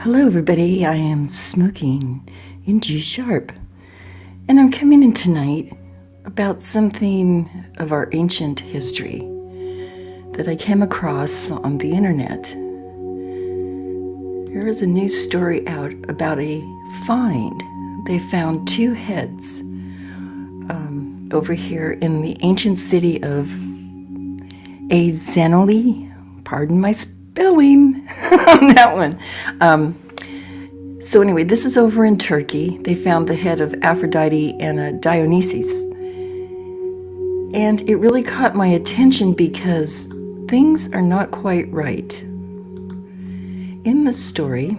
Hello everybody, I am smoking in G sharp, and I'm coming in tonight about something of our ancient history that I came across on the internet. There is a news story out about a find. They found two heads over here in the ancient city of Azanoli. Pardon my spelling on that one. So anyway, this is over in Turkey. They found the head of Aphrodite and Dionysus. And it really caught my attention because things are not quite right. In the story,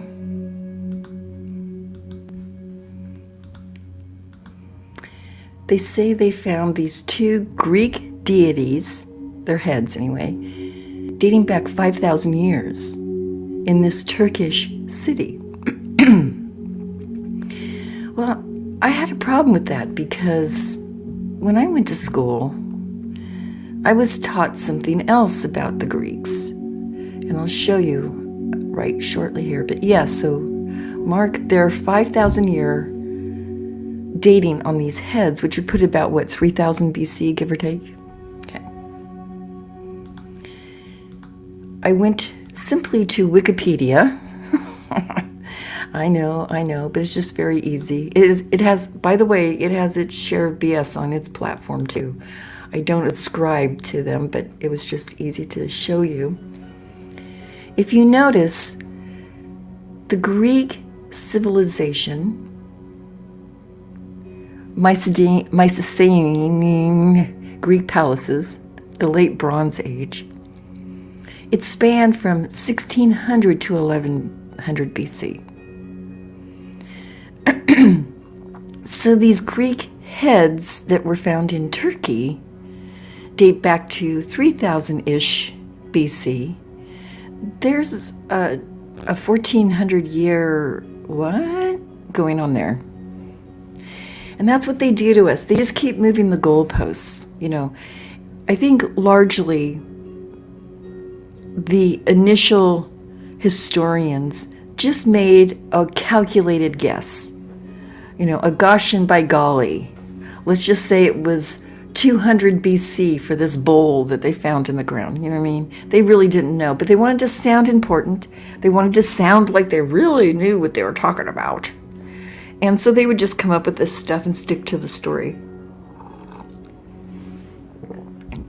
they say they found these two Greek deities, their heads anyway, dating back 5,000 years in this Turkish city. Well, I had a problem with that because when I went to school, I was taught something else about the Greeks. And I'll show you right shortly here. But yeah, so mark their 5,000 year dating on these heads, which would put about, 3,000 BC, give or take? Okay. I went simply to Wikipedia. I know, but it's just very easy. It has, by the way, it has its share of BS on its platform too. I don't ascribe to them, but it was just easy to show you. If you notice, the Greek civilization, Mycenaean Greek palaces, the late Bronze Age, it spanned from 1600 to 1100 BC. So these Greek heads that were found in Turkey date back to 3000-ish BC. There's a 1400 year what going on there? And that's what they do to us. They just keep moving the goalposts. I think largely the initial historians just made a calculated guess. A Gaussian by golly. Let's just say it was 200 BC for this bowl that they found in the ground. You know what I mean? They really didn't know, but they wanted to sound important. They wanted to sound like they really knew what they were talking about. And so they would just come up with this stuff and stick to the story.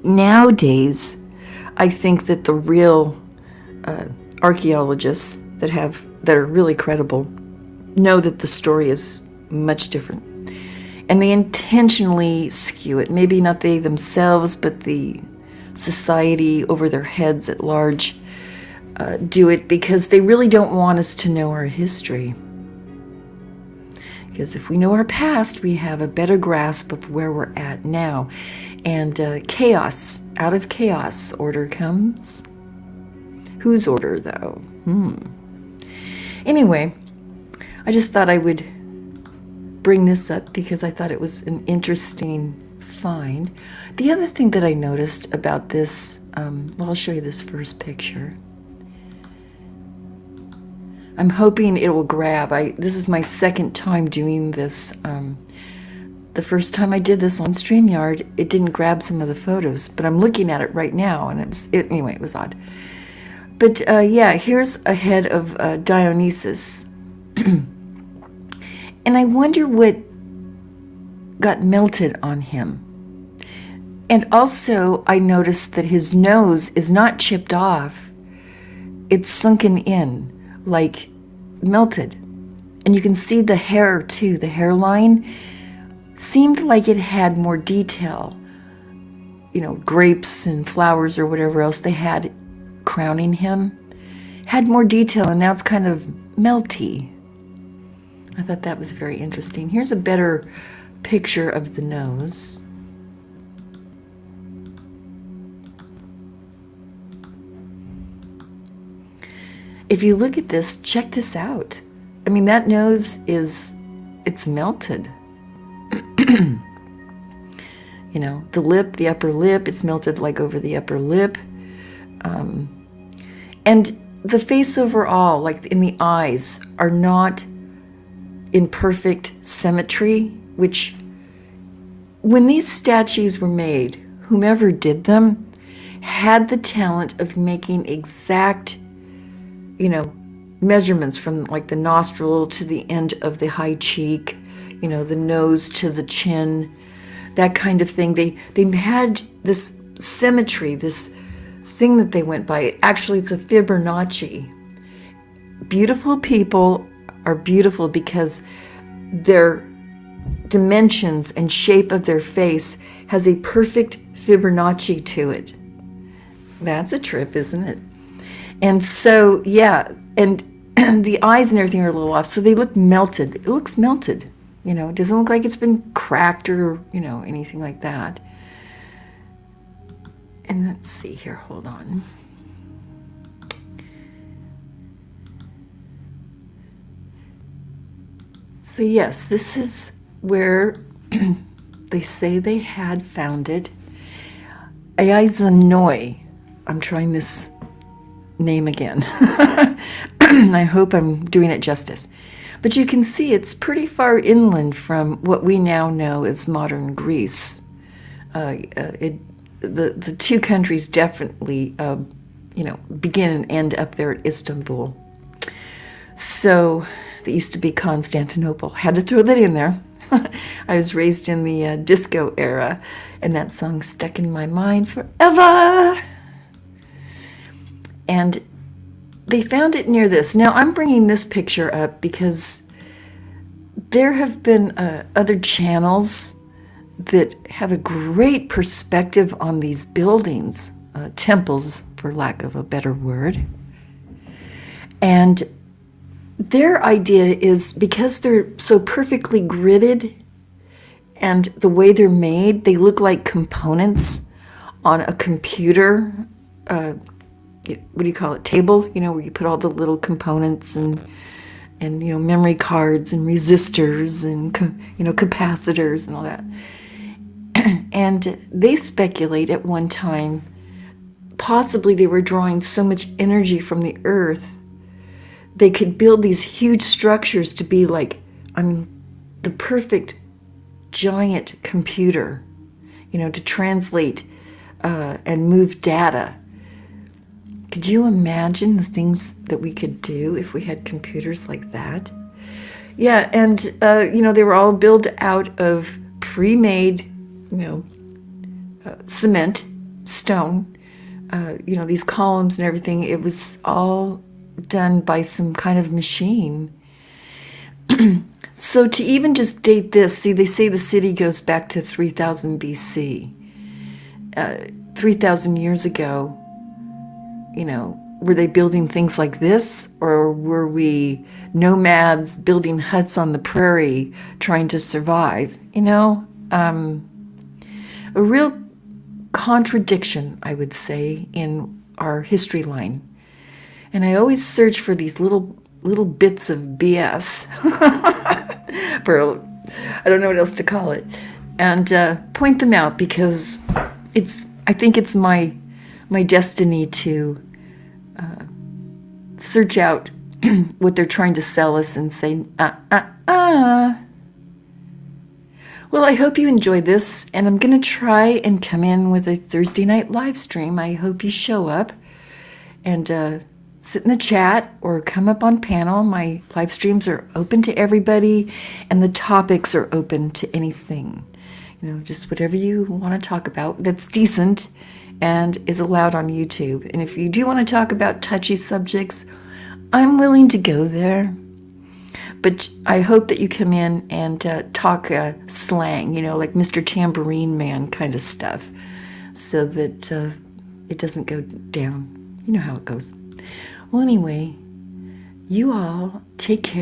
Nowadays, I think that the real archaeologists that are really credible know that the story is much different. And they intentionally skew it. Maybe not they themselves, but the society over their heads at large do it because they really don't want us to know our history. Because if we know our past, we have a better grasp of where we're at now. And chaos, out of chaos, order comes. Whose order, though? Anyway, I just thought I would bring this up because I thought it was an interesting find. The other thing that I noticed about this, I'll show you this first picture. I'm hoping it will grab. This is my second time doing this. The first time I did this on StreamYard, it didn't grab some of the photos, but I'm looking at it right now, and it was odd. But yeah, here's a head of Dionysus. And I wonder what got melted on him. And also, I noticed that his nose is not chipped off. It's sunken in, like melted. And you can see the hair too. The hairline seemed like it had more detail. Grapes and flowers or whatever else they had crowning him had more detail, and now it's kind of melty. I thought that was very interesting. Here's a better picture of the nose. If you look at this, check this out. I mean, that nose it's melted. The lip, the upper lip, it's melted like over the upper lip. And the face overall, like in the eyes, are not in perfect symmetry, which when these statues were made, whomever did them had the talent of making exact, measurements from like the nostril to the end of the high cheek, the nose to the chin, that kind of thing. They had this symmetry, this thing that they went by. Actually, it's a Fibonacci. Beautiful people are beautiful because their dimensions and shape of their face has a perfect Fibonacci to it. That's a trip, isn't it? And so, yeah, and the eyes and everything are a little off, so they look melted. It looks melted, it doesn't look like it's been cracked or, anything like that. And let's see here, hold on. So yes, this is where they say they had found it. Ayazanoi. I'm trying this name again. I hope I'm doing it justice. But you can see it's pretty far inland from what we now know as modern Greece. The two countries definitely, begin and end up there at Istanbul. So that used to be Constantinople. Had to throw that in there. I was raised in the disco era, and that song stuck in my mind forever. And they found it near this. Now, I'm bringing this picture up because there have been other channels that have a great perspective on these buildings, temples, for lack of a better word. And their idea is because they're so perfectly gridded and the way they're made, they look like components on a computer, what do you call it, table, where you put all the little components and memory cards and resistors and, capacitors and all that. And they speculate at one time, possibly they were drawing so much energy from the earth, they could build these huge structures to be like, the perfect giant computer, to translate and move data. Could you imagine the things that we could do if we had computers like that? Yeah, and, they were all built out of pre-made, cement, stone, these columns and everything. It was all done by some kind of machine. So to even just date this, see, they say the city goes back to 3000 BC. 3,000 years ago, were they building things like this? Or were we nomads building huts on the prairie trying to survive? A real contradiction, I would say, in our history line. And I always search for these little bits of BS. I don't know what else to call it. And point them out because I think it's my destiny to search out what they're trying to sell us and say, Well, I hope you enjoyed this, and I'm going to try and come in with a Thursday night live stream. I hope you show up and sit in the chat or come up on panel. My live streams are open to everybody, and the topics are open to anything. Just whatever you want to talk about that's decent and is allowed on YouTube. And if you do want to talk about touchy subjects, I'm willing to go there. But I hope that you come in and talk slang, like Mr. Tambourine Man kind of stuff, so that it doesn't go down. You know how it goes. Well, anyway, you all take care.